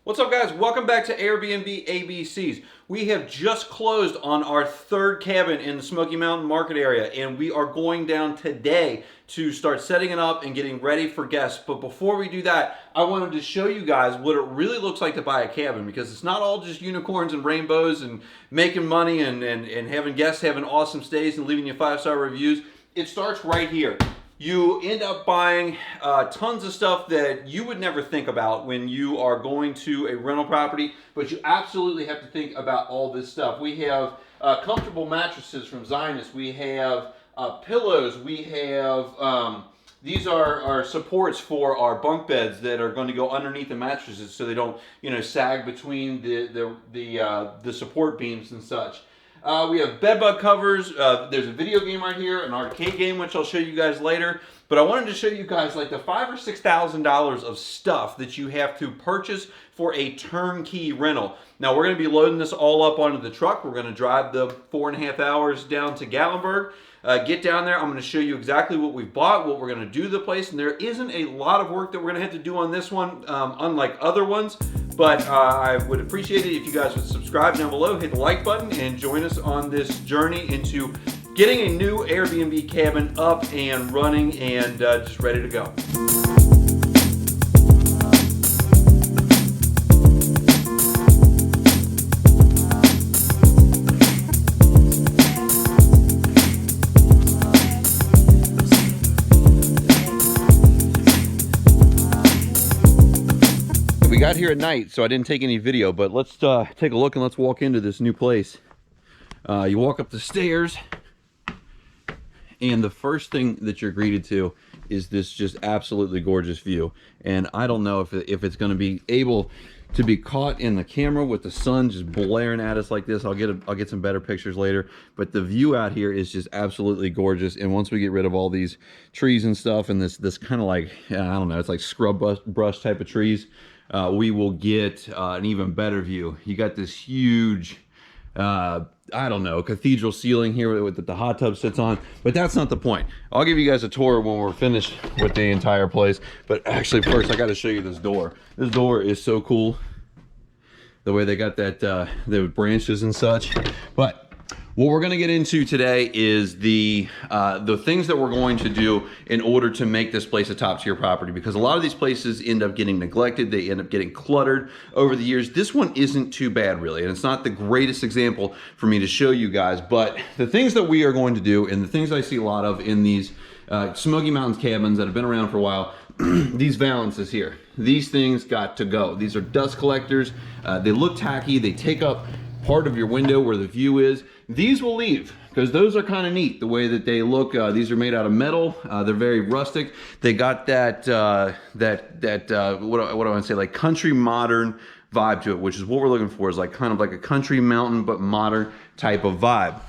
What's up, guys? Welcome back to Airbnb ABCs. We have just closed on our third cabin in the Smoky Mountain market area, and we are going down today to start setting it up and getting ready for guests. But before we do that, I wanted to show you guys what it really looks like to buy a cabin, because it's not all just unicorns and rainbows and making money and having guests having awesome stays and leaving you 5-star reviews. It starts right here. You end up buying tons of stuff that you would never think about when you are going to a rental property, but you absolutely have to think about all this stuff. We have comfortable mattresses from Zionist. We have pillows. We have, these are supports for our bunk beds that are going to go underneath the mattresses so they don't, sag between the support beams and such. We have bed bug covers. There's a video game right here, an arcade game, which I'll show you guys later. But I wanted to show you guys like the $5,000 or $6,000 of stuff that you have to purchase for a turnkey rental. Now we're going to be loading this all up onto the truck. We're going to drive the 4.5 hours down to Gatlinburg. Get down there. I'm going to show you exactly what we've bought, what we're going to do to the place. And there isn't a lot of work that we're going to have to do on this one, unlike other ones. But I would appreciate it if you guys would subscribe down below, hit the like button, and join us on this journey into getting a new Airbnb cabin up and running and just ready to go. We got here at night, so I didn't take any video, but let's take a look and let's walk into this new place. You walk up the stairs, and the first thing that you're greeted to is this just absolutely gorgeous view. And I don't know if it's going to be able to be caught in the camera with the sun just blaring at us like this. I'll get some better pictures later, but the view out here is just absolutely gorgeous. And once we get rid of all these trees and stuff and this kind of like, I don't know, it's like scrub brush type of trees, we will get an even better view. You got this huge, I don't know, cathedral ceiling here that the hot tub sits on, but that's not the point. I'll give you guys a tour when we're finished with the entire place. But actually first I got to show you this door. This door is so cool, the way they got that, the branches and such. But what we're going to get into today is the things that we're going to do in order to make this place a top tier property, because a lot of these places end up getting neglected. They end up getting cluttered over the years. This one isn't too bad, really, and it's not the greatest example for me to show you guys, but the things that we are going to do and the things I see a lot of in these Smoky Mountains cabins that have been around for a while, these valances here, these things got to go. These are dust collectors. They look tacky. They take up part of your window where the view is. These will leave because those are kind of neat the way that they look. These are made out of metal. They're very rustic. They got that what do I want to say, like country modern vibe to it, which is what we're looking for, is like kind of like a country mountain but modern type of vibe.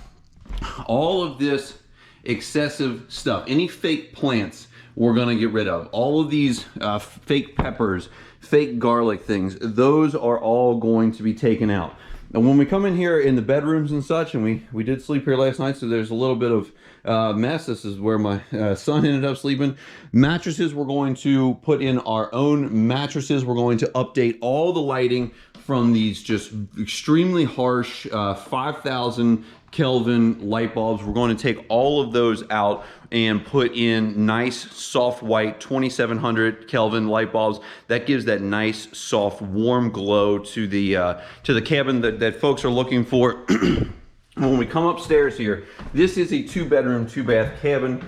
All of this excessive stuff, any fake plants, we're gonna get rid of. All of these fake peppers, fake garlic things, those are all going to be taken out. And when we come in here in the bedrooms and such, and we did sleep here last night, so there's a little bit of mess. This is where my son ended up sleeping. Mattresses, we're going to put in our own mattresses. We're going to update all the lighting from these just extremely harsh 5,000 Kelvin light bulbs. We're going to take all of those out and put in nice soft white 2700 Kelvin light bulbs. That gives that nice soft warm glow to the cabin that folks are looking for. When we come upstairs here, this is a 2-bedroom 2-bath cabin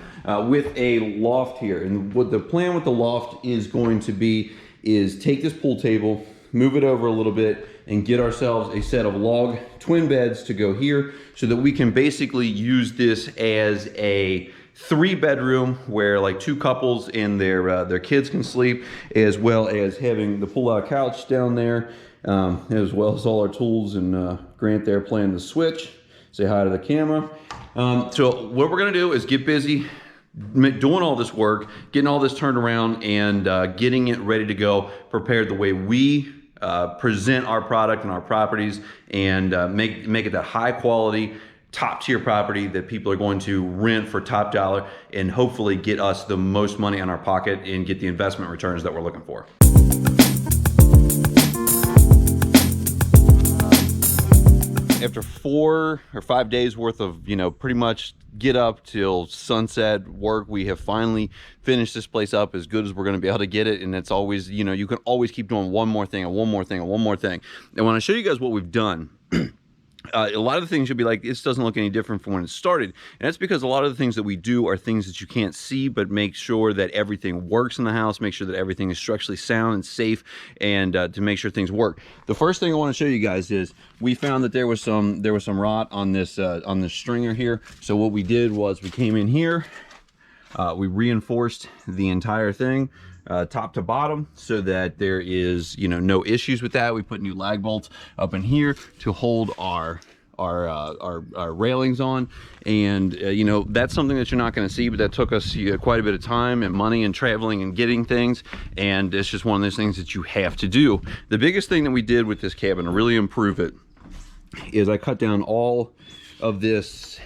with a loft here. And what the plan with the loft is going to be is take this pool table, move it over a little bit, and get ourselves a set of log twin beds to go here so that we can basically use this as a 3-bedroom where like 2 couples and their kids can sleep, as well as having the pull-out couch down there, as well as all our tools, and Grant there playing the Switch. Say hi to the camera. So what we're gonna do is get busy doing all this work, getting all this turned around, and getting it ready to go, prepared the way we present our product and our properties, and make it that high quality, top tier property that people are going to rent for top dollar, and hopefully get us the most money in our pocket and get the investment returns that we're looking for. after 4 or 5 days worth of, you know, pretty much get up till sunset work, we have finally finished this place up as good as we're going to be able to get it. And it's always, you know, you can always keep doing one more thing and one more thing and one more thing. And when I show you guys what we've done, a lot of the things you'll be like, this doesn't look any different from when it started. And that's because a lot of the things that we do are things that you can't see, but make sure that everything works in the house, make sure that everything is structurally sound and safe, and to make sure things work. The first thing I want to show you guys is we found that there was some rot on this stringer here. So what we did was we came in here, we reinforced the entire thing, top to bottom, so that there is, you know, no issues with that. We put new lag bolts up in here to hold our railings on, and you know, that's something that you're not going to see, but that took us quite a bit of time and money and traveling and getting things, and it's just one of those things that you have to do. The biggest thing that we did with this cabin to really improve it is I cut down all of this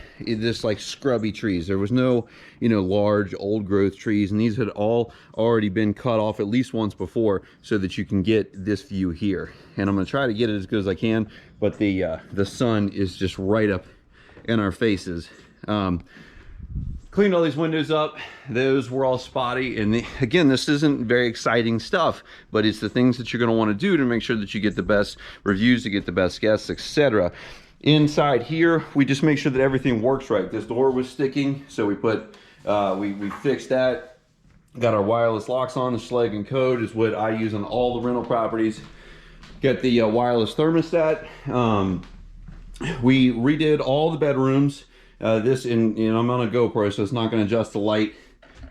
like scrubby trees. There was no, you know, large old growth trees, and these had all already been cut off at least once before, so that you can get this view here. And I'm going to try to get it as good as I can, but the sun is just right up in our faces. Cleaned all these windows up. Those were all spotty, and again, this isn't very exciting stuff, but it's the things that you're going to want to do to make sure that you get the best reviews, to get the best guests, etc. Inside here, we just make sure that everything works right. This door was sticking, so we put we fixed that. Got our wireless locks on. The Schlage and Code is what I use on all the rental properties. Got the wireless thermostat. We redid all the bedrooms. This, and I'm on a GoPro, so it's not going to adjust the light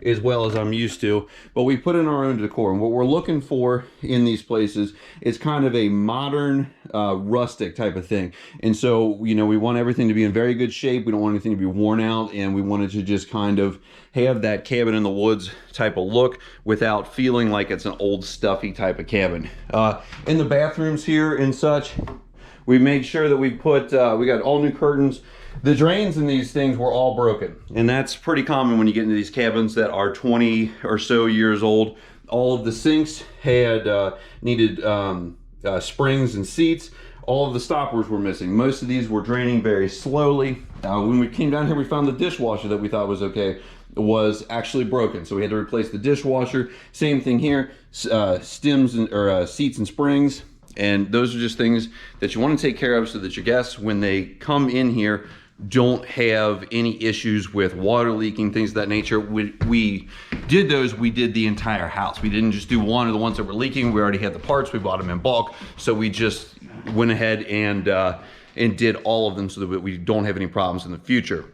as well as I'm used to, but we put in our own decor. And what we're looking for in these places is kind of a modern, rustic type of thing. And so, you know, we want everything to be in very good shape. We don't want anything to be worn out, and we wanted to just kind of have that cabin in the woods type of look without feeling like it's an old stuffy type of cabin. In the bathrooms here and such, we made sure that we put, we got all new curtains. The drains in these things were all broken, and that's pretty common when you get into these cabins that are 20 or so years old. All of the sinks had needed springs and seats. All of the stoppers were missing. Most of these were draining very slowly. When we came down here, we found the dishwasher that we thought was okay was actually broken, so we had to replace the dishwasher. Same thing here, stems or seats and springs. And those are just things that you want to take care of so that your guests, when they come in here, don't have any issues with water leaking, things of that nature. We did those, we did the entire house. We didn't just do one of the ones that were leaking. We already had the parts, we bought them in bulk. So we just went ahead and did all of them so that we don't have any problems in the future.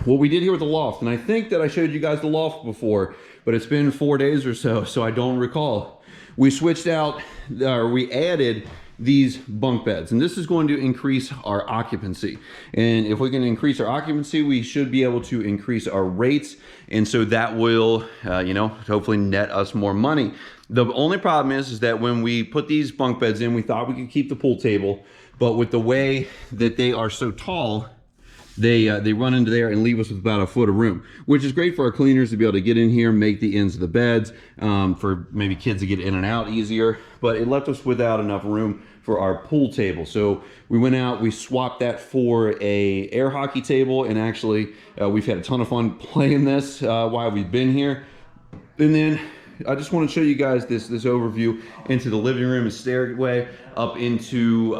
What we did here with the loft, and I think that I showed you guys the loft before, but it's been 4 days or so, so I don't recall. We switched out, or we added these bunk beds, and this is going to increase our occupancy. And if we can increase our occupancy, we should be able to increase our rates, and so that will, you know, hopefully net us more money. The only problem is that when we put these bunk beds in, we thought we could keep the pool table, but with the way that they are so tall, they run into there and leave us with about a foot of room, which is great for our cleaners to be able to get in here, make the ends of the beds, for maybe kids to get in and out easier, but it left us without enough room for our pool table. So we went out, we swapped that for a air hockey table, and actually we've had a ton of fun playing this while we've been here. And then I just want to show you guys this overview into the living room and stairway up into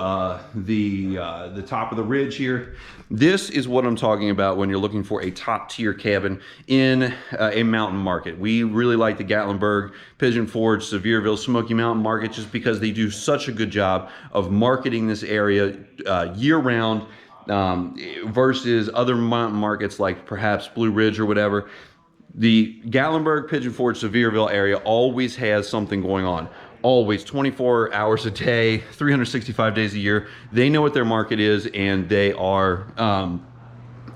the top of the ridge here. This is what I'm talking about when you're looking for a top tier cabin in a mountain market. We really like the Gatlinburg, Pigeon Forge, Sevierville, Smoky Mountain market just because they do such a good job of marketing this area year round versus other mountain markets like perhaps Blue Ridge or whatever. The Gatlinburg, Pigeon Forge, Sevierville area always has something going on. Always, 24 hours a day, 365 days a year. They know what their market is, and they are,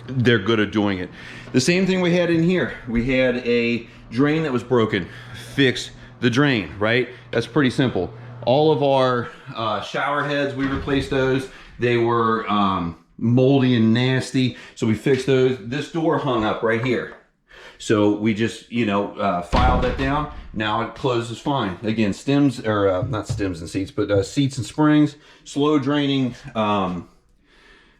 they're good at doing it. The same thing we had in here. We had a drain that was broken. Fix the drain, right? That's pretty simple. All of our shower heads, we replaced those. They were moldy and nasty, so we fixed those. This door hung up right here. So we just, you know, filed that down. Now it closes fine. Again, stems, or not stems and seats, but seats and springs, slow draining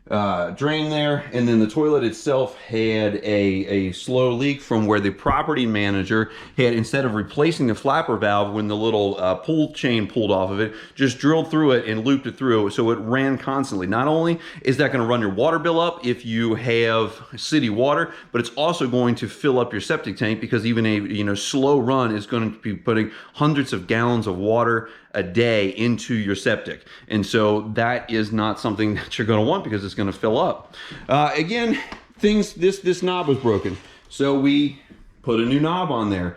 drain there, and then the toilet itself had a slow leak from where the property manager had, instead of replacing the flapper valve when the little pull chain pulled off of it, just drilled through it and looped it through so it ran constantly. Not only is that going to run your water bill up if you have city water, but it's also going to fill up your septic tank, because even a slow run is going to be putting hundreds of gallons of water a day into your septic, and so that is not something that you're going to want, because it's going to fill up. Again, this knob was broken, so we put a new knob on there.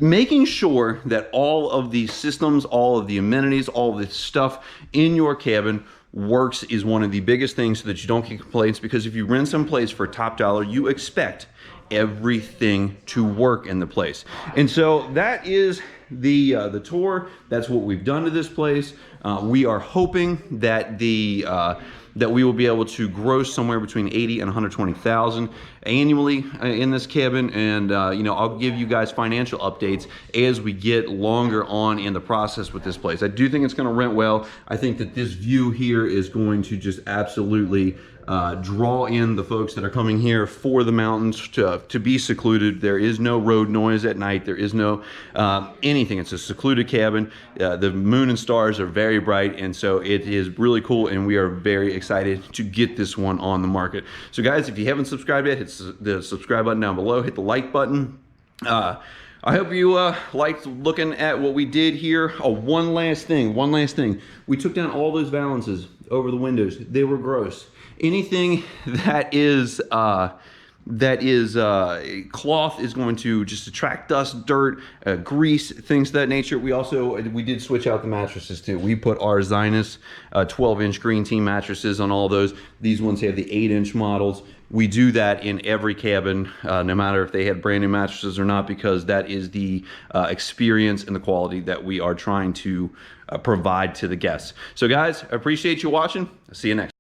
Making sure that all of the systems, all of the amenities, all of the stuff in your cabin works is one of the biggest things, so that you don't get complaints, because if you rent someplace for top dollar, you expect everything to work in the place. And so that is the tour. That's what we've done to this place. We are hoping that that we will be able to gross somewhere between 80 and 120,000 annually in this cabin, and I'll give you guys financial updates as we get longer on in the process with this place. I do think it's going to rent well. I think that this view here is going to just absolutely draw in the folks that are coming here for the mountains to be secluded. There is no road noise at night. There is no anything. It's a secluded cabin. The moon and stars are very bright, and so it is really cool, and we are very excited to get this one on the market. So guys, if you haven't subscribed yet, hit the subscribe button down below. Hit the like button. I hope you liked looking at what we did here. Oh, one last thing. We took down all those valances over the windows. They were gross. Anything that is cloth is going to just attract dust, dirt, grease, things of that nature. We did switch out the mattresses too. We put our Zinus 12-inch green team mattresses on all those. These ones have the 8-inch models. We do that in every cabin, no matter if they had brand new mattresses or not, because that is the experience and the quality that we are trying to provide to the guests. So guys, I appreciate you watching. I'll see you next time.